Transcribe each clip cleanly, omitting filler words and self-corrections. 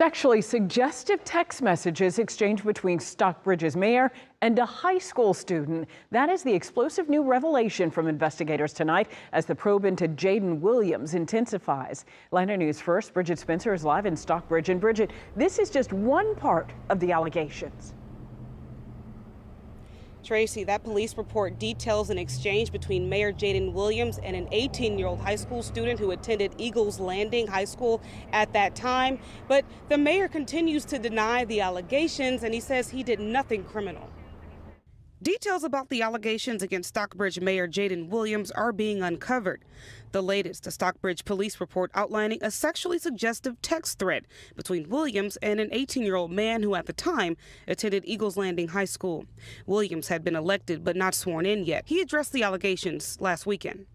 Sexually suggestive text messages exchanged between Stockbridge's mayor and a high school student. That is the explosive new revelation from investigators tonight as the probe into Jayden Williams intensifies. Atlanta News First, Bridget Spencer is live in Stockbridge. And Bridget, this is just one part of the allegations. Tracy, that police report details an exchange between Mayor Jayden Williams and an 18-year-old high school student who attended Eagles Landing High School at that time. But the mayor continues to deny the allegations, and he says he did nothing criminal. Details about the allegations against Stockbridge Mayor Jayden Williams are being uncovered. The latest, a Stockbridge police report outlining a sexually suggestive text thread between Williams and an 18-year-old man who at the time attended Eagles Landing High School. Williams had been elected but not sworn in yet. He addressed the allegations last weekend.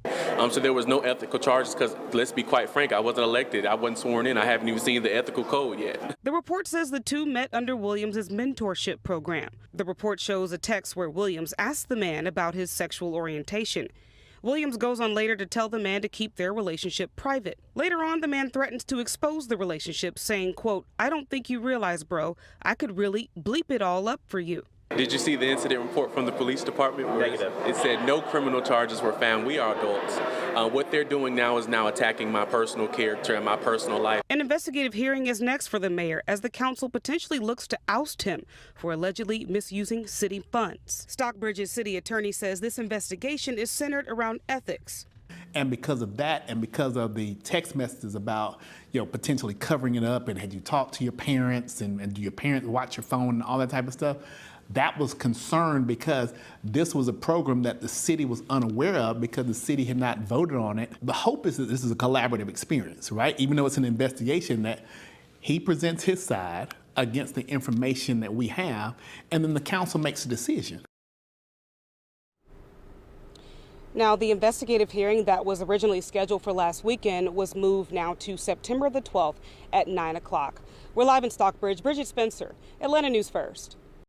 So there was no ethical charges because, let's be quite frank, I wasn't elected. I wasn't sworn in. I haven't even seen the ethical code yet. The report says the two met under Williams' mentorship program. The report shows a text where Williams asked the man about his sexual orientation. Williams goes on later to tell the man to keep their relationship private. Later on, the man threatens to expose the relationship, saying, quote, "I don't think you realize, bro, I could really bleep it all up for you." Did you see the incident report from the police department where it said no criminal charges were found? We are adults. What they're doing now is attacking my personal character and my personal life. An investigative hearing is next for the mayor as the council potentially looks to oust him for allegedly misusing city funds. Stockbridge's city attorney says this investigation is centered around ethics. And because of that, and because of the text messages about, potentially covering it up, and had you talked to your parents, and do your parents watch your phone and all that type of stuff, that was concerned because this was a program that the city was unaware of because the city had not voted on it. The hope is that this is a collaborative experience, right? Even though it's an investigation, that he presents his side against the information that we have, and then the council makes a decision. Now, the investigative hearing that was originally scheduled for last weekend was moved now to September the 12th at 9 o'clock. We're live in Stockbridge. Bridget Spencer, Atlanta News First.